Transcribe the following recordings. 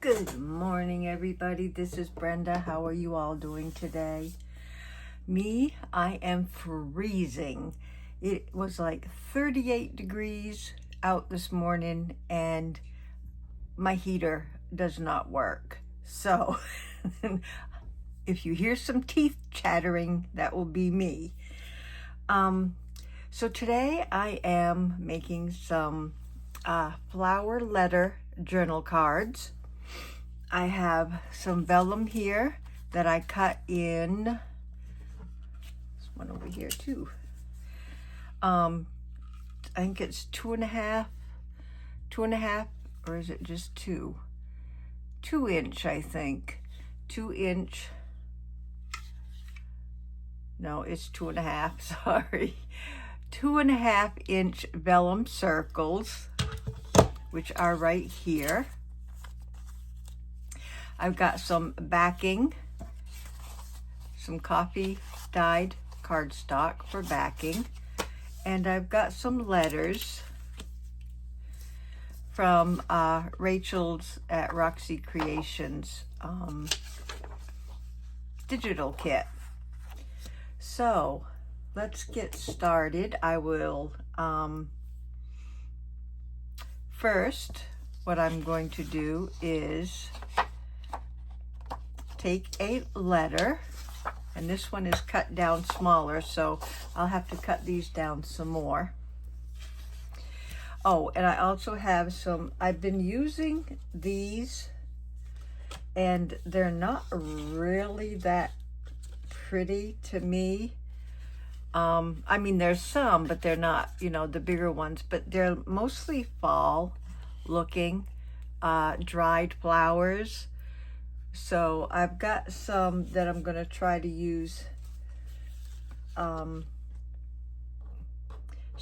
Good morning, everybody. This is Brenda. How are you all doing today? Me, I am freezing. It was like 38 degrees out this morning and my heater does not work. So if you hear some teeth chattering, that will be me. So today I am making some flower letter journal cards. I have some vellum here that I cut in. There's one over here too. I think it's 2.5, or is it just 2? 2 inch, I think. 2 inch. No, it's 2.5, sorry. 2.5 inch vellum circles, which are right here. I've got some backing, some coffee dyed cardstock for backing, and I've got some letters from Rachel's at RoxyCreations digital kit. So let's get started. I will first, what I'm going to do is take a letter, and this one is cut down smaller, so I'll have to cut these down some more. Oh, and I also have some, I've been using these, and they're not really that pretty to me. I mean, there's some, but they're not, you know, the bigger ones, but they're mostly fall looking, dried flowers. So I've got some that I'm going to try to use some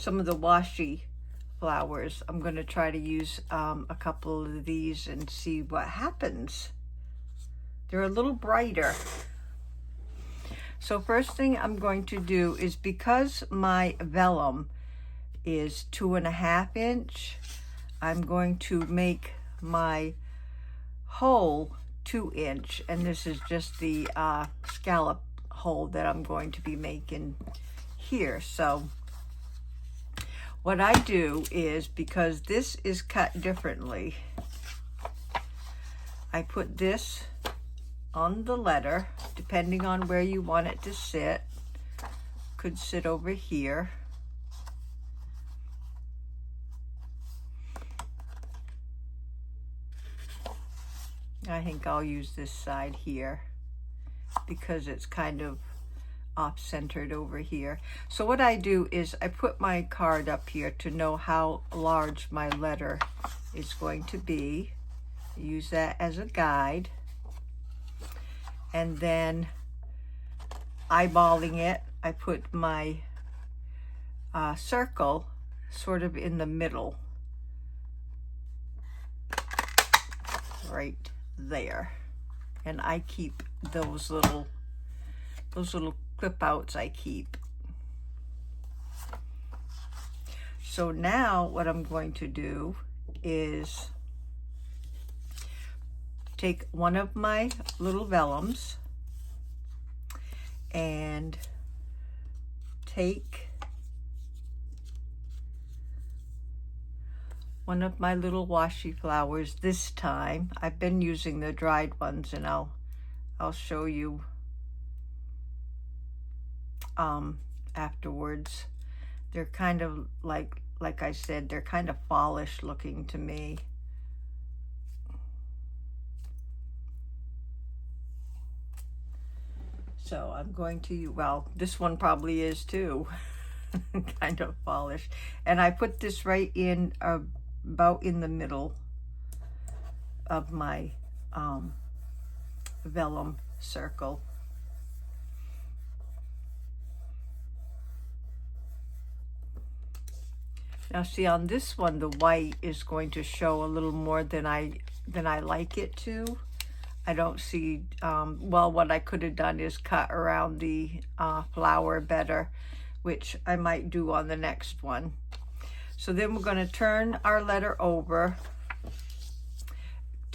of the washi flowers. I'm going to try to use a couple of these and see what happens. They're a little brighter. So first thing I'm going to do is, because my vellum is 2.5 inch, I'm going to make my hole 2 inch, and this is just the scallop hole that I'm going to be making here. So what I do is, because this is cut differently, I put this on the letter, depending on where you want it to sit. Could sit over here. I think I'll use this side here because it's kind of off-centered over here. So what I do is I put my card up here to know how large my letter is going to be. Use that as a guide. And then eyeballing it, I put my circle sort of in the middle, right there. And I keep those little clip outs I keep. So now what I'm going to do is take one of my little vellums and take one of my little washi flowers. This time I've been using the dried ones, and I'll show you afterwards. They're kind of like I said, they're kind of fallish looking to me. So I'm going to, well, this one probably is too, kind of fallish. And I put this right in about in the middle of my vellum circle. Now see, on this one, the white is going to show a little more than I like it to. I don't see, well, what I could have done is cut around the flower better, which I might do on the next one. So then we're going to turn our letter over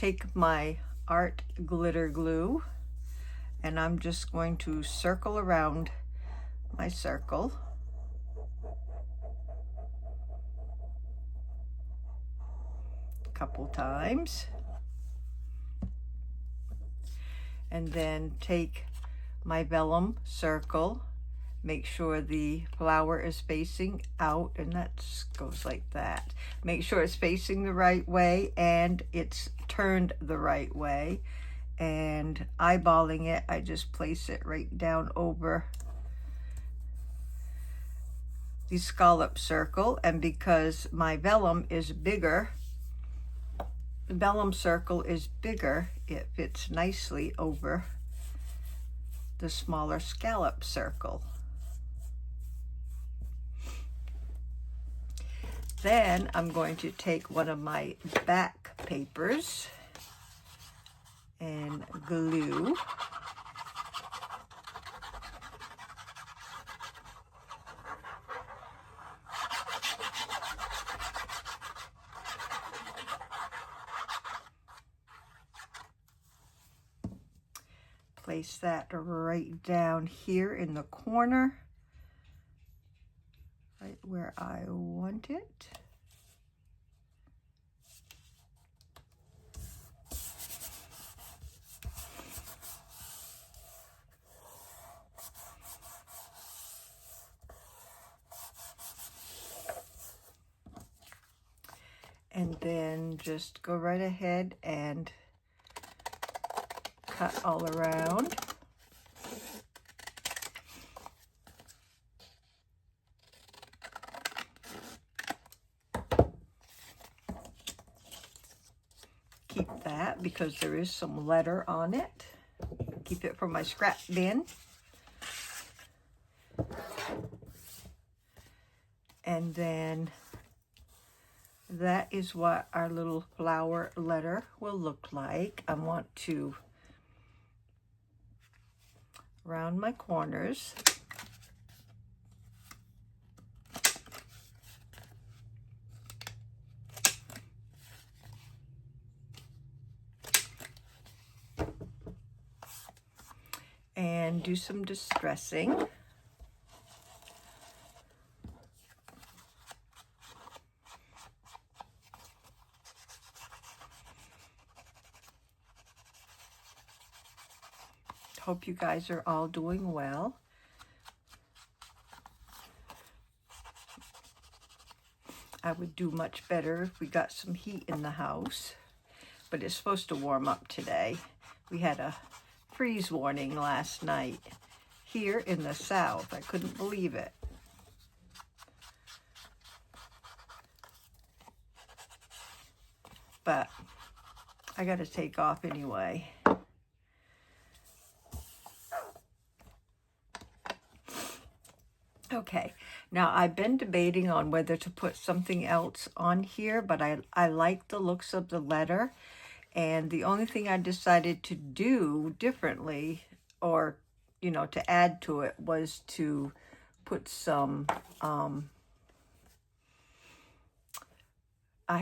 take my art glitter glue, and I'm just going to circle around my circle. A couple times. And then take my vellum circle, make sure the flower is facing out, and that goes like that. Make sure it's facing the right way and it's turned the right way. And eyeballing it, I just place it right down over the scallop circle. And because my vellum is bigger, the vellum circle is bigger, it fits nicely over the smaller scallop circle. Then I'm going to take one of my back papers and glue. Place that right down here in the corner, right where I want it. And then just go right ahead and cut all around. Keep that because there is some letter on it. Keep it for my scrap bin. And then that is what our little flower letter will look like. I want to round my corners. And do some distressing. Hope you guys are all doing well. I would do much better if we got some heat in the house, but it's supposed to warm up today. We had a freeze warning last night here in the south. I couldn't believe it. But I got to take off anyway. Okay, now I've been debating on whether to put something else on here, but I like the looks of the letter. And the only thing I decided to do differently, or, you know, to add to it, was to put some,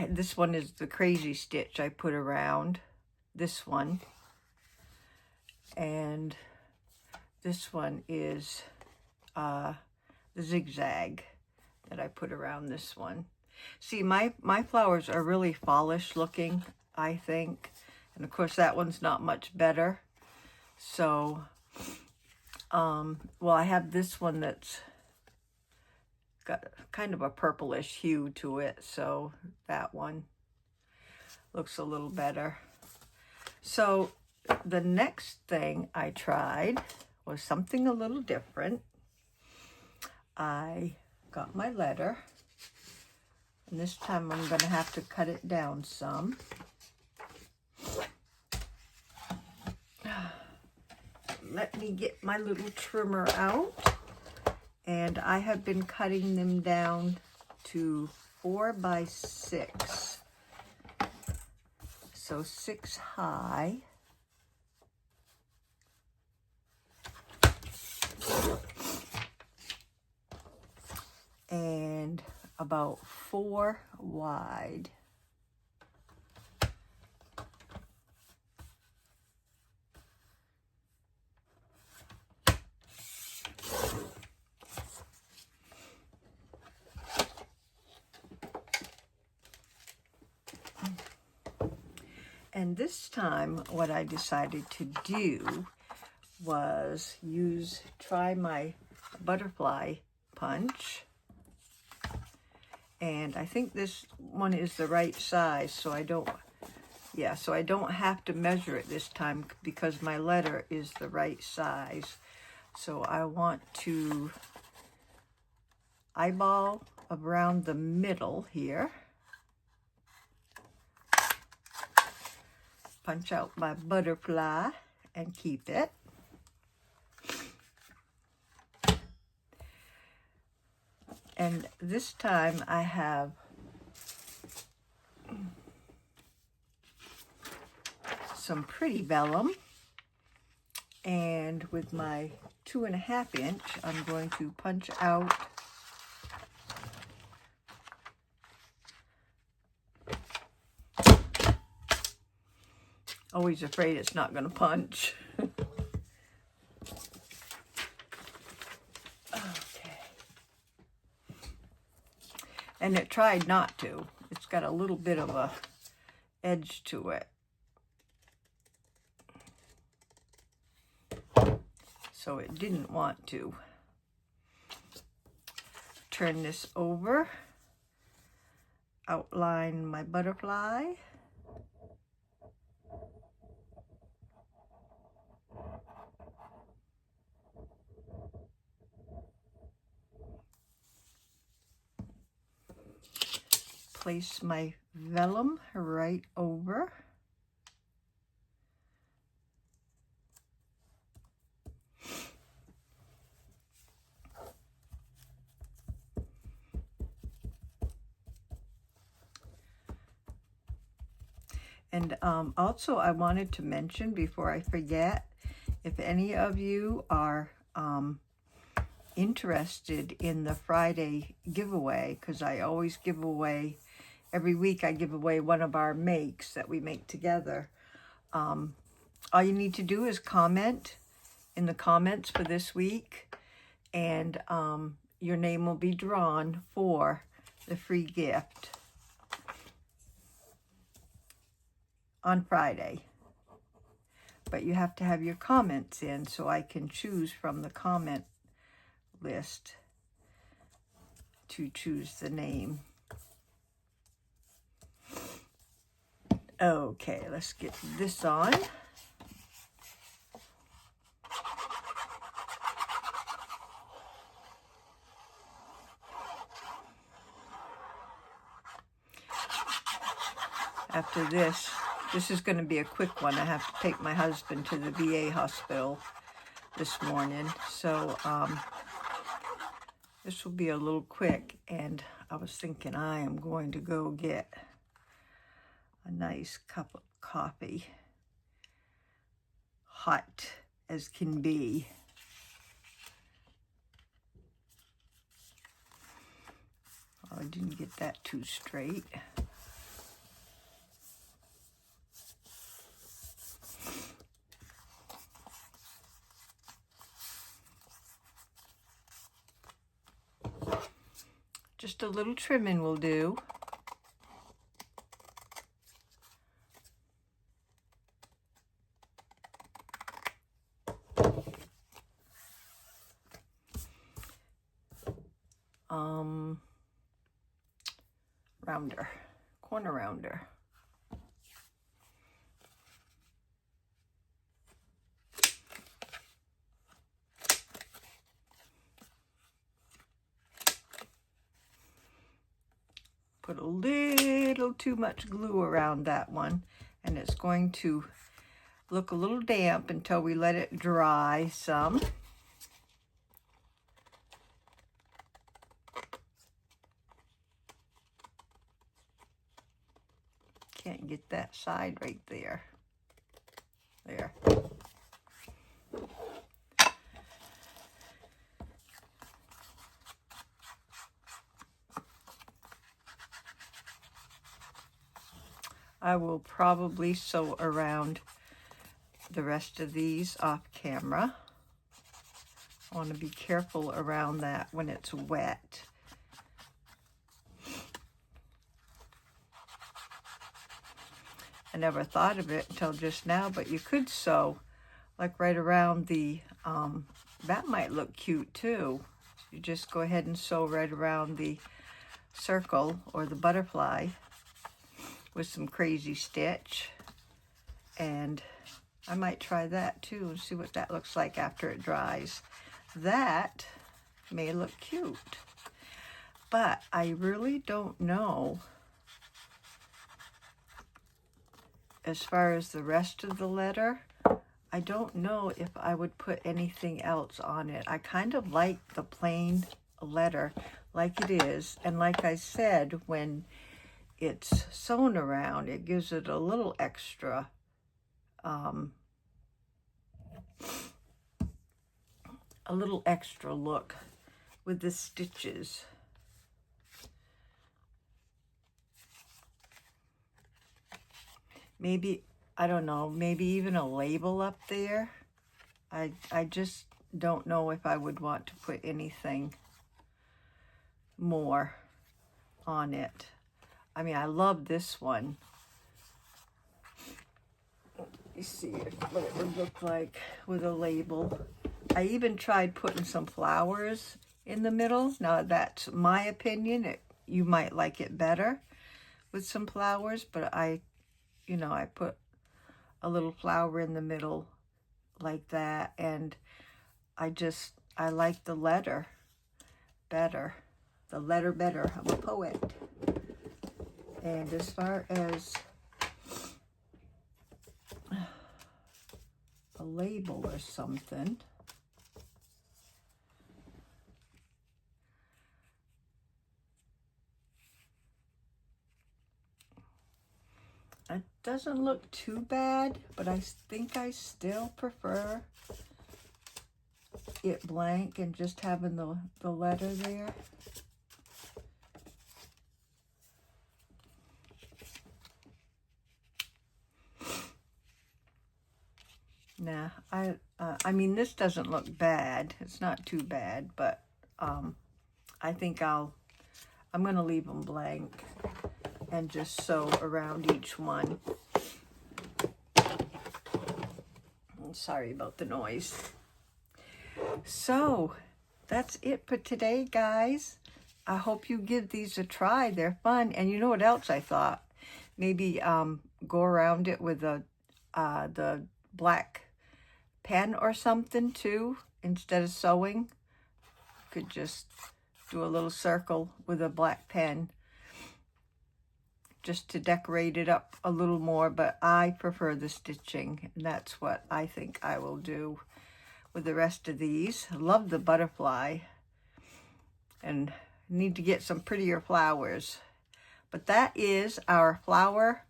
this one is the crazy stitch I put around this one. And this one is the zigzag that I put around this one. See, my flowers are really fallish looking, I think. And of course that one's not much better. So, well, I have this one that's got kind of a purplish hue to it. So that one looks a little better. So the next thing I tried was something a little different. I got my letter, and this time I'm going to have to cut it down some. Let me get my little trimmer out, and I have been cutting them down to 4 by 6, so 6 high. And about 4 wide. And this time what I decided to do was try my butterfly punch. And I think this one is the right size, so I don't have to measure it this time because my letter is the right size. So I want to eyeball around the middle here. Punch out my butterfly and keep it. And this time I have some pretty vellum, and with my 2.5 inch, I'm going to punch out always afraid it's not going to punch. And it tried not to. It's got a little bit of a edge to it. So it didn't want to. Turn this over. Outline my butterfly. Place my vellum right over. And also I wanted to mention before I forget, if any of you are interested in the Friday giveaway, because I always give away, every week I give away one of our makes that we make together. All you need to do is comment in the comments for this week, and your name will be drawn for the free gift on Friday. But you have to have your comments in so I can choose from the comment list to choose the name. Okay, let's get this on. After this is going to be a quick one. I have to take my husband to the VA hospital this morning, so this will be a little quick. And I was thinking I am going to go get a nice cup of coffee, hot as can be. Oh, I didn't get that too straight. Just a little trimming will do. Rounder, corner rounder. Put a little too much glue around that one, and it's going to look a little damp until we let it dry some. Can't get that side right there. There. I will probably sew around the rest of these off camera. I want to be careful around that when it's wet. I never thought of it until just now, but you could sew like right around the, that might look cute too. You just go ahead and sew right around the circle or the butterfly with some crazy stitch. And I might try that too and see what that looks like after it dries. That may look cute, but I really don't know as far as the rest of the letter. I don't know if I would put anything else on it. I kind of like the plain letter like it is. And like I said, when it's sewn around, it gives it a little extra look with the stitches. Maybe, I don't know, maybe even a label up there. I just don't know if I would want to put anything more on it. I mean, I love this one. Let me see what it would look like with a label. I even tried putting some flowers in the middle. Now, that's my opinion. You might like it better with some flowers, but I put a little flower in the middle like that, and I like the letter better. The letter better. I'm a poet. And as far as a label or something, it doesn't look too bad, but I think I still prefer it blank and just having the letter there. Nah, I mean, this doesn't look bad. It's not too bad, but I think I'm going to leave them blank and just sew around each one. Sorry about the noise. So that's it for today, guys. I hope you give these a try. They're fun. And you know what else I thought? Maybe go around it with the black pen or something too. Instead of sewing, you could just do a little circle with a black pen just to decorate it up a little more, but I prefer the stitching, and that's what I think I will do with the rest of these. I love the butterfly, and need to get some prettier flowers. But that is our flower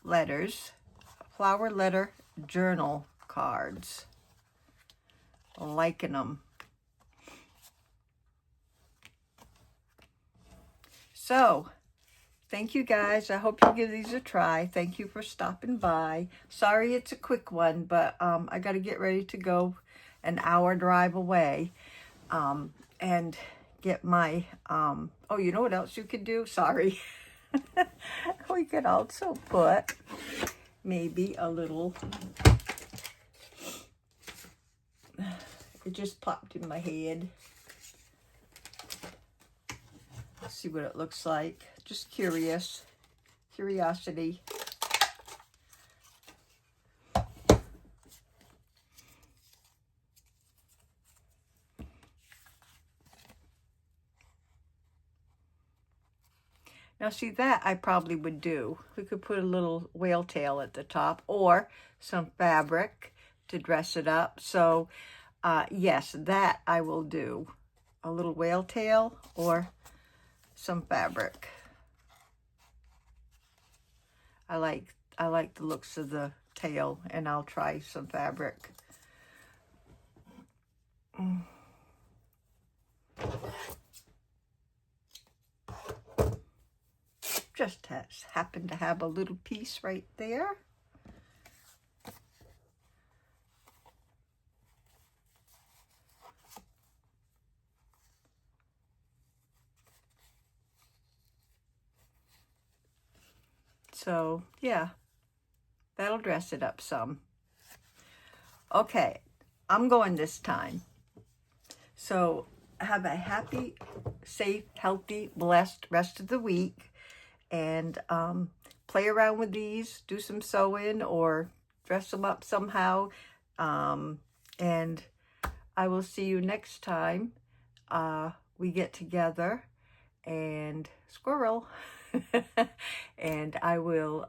letter journal cards. Liking them. So, thank you guys. I hope you give these a try. Thank you for stopping by. Sorry it's a quick one, but I got to get ready to go an hour drive away and get my, oh, you know what else you could do? Sorry. We could also put maybe a little, it just popped in my head. See what it looks like. Just curiosity. Now see, that I probably would do. We could put a little whale tail at the top or some fabric to dress it up. So yes, that I will do. A little whale tail or some fabric. I like the looks of the tail, and I'll try some fabric. Just happened to have a little piece right there. So yeah, that'll dress it up some. Okay, I'm going this time. So have a happy, safe, healthy, blessed rest of the week. And play around with these, do some sewing or dress them up somehow. And I will see you next time we get together and squirrel. And I will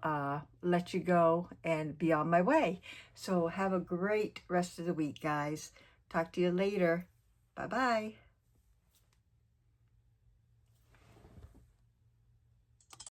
let you go and be on my way. So have a great rest of the week, guys. Talk to you later. Bye-bye.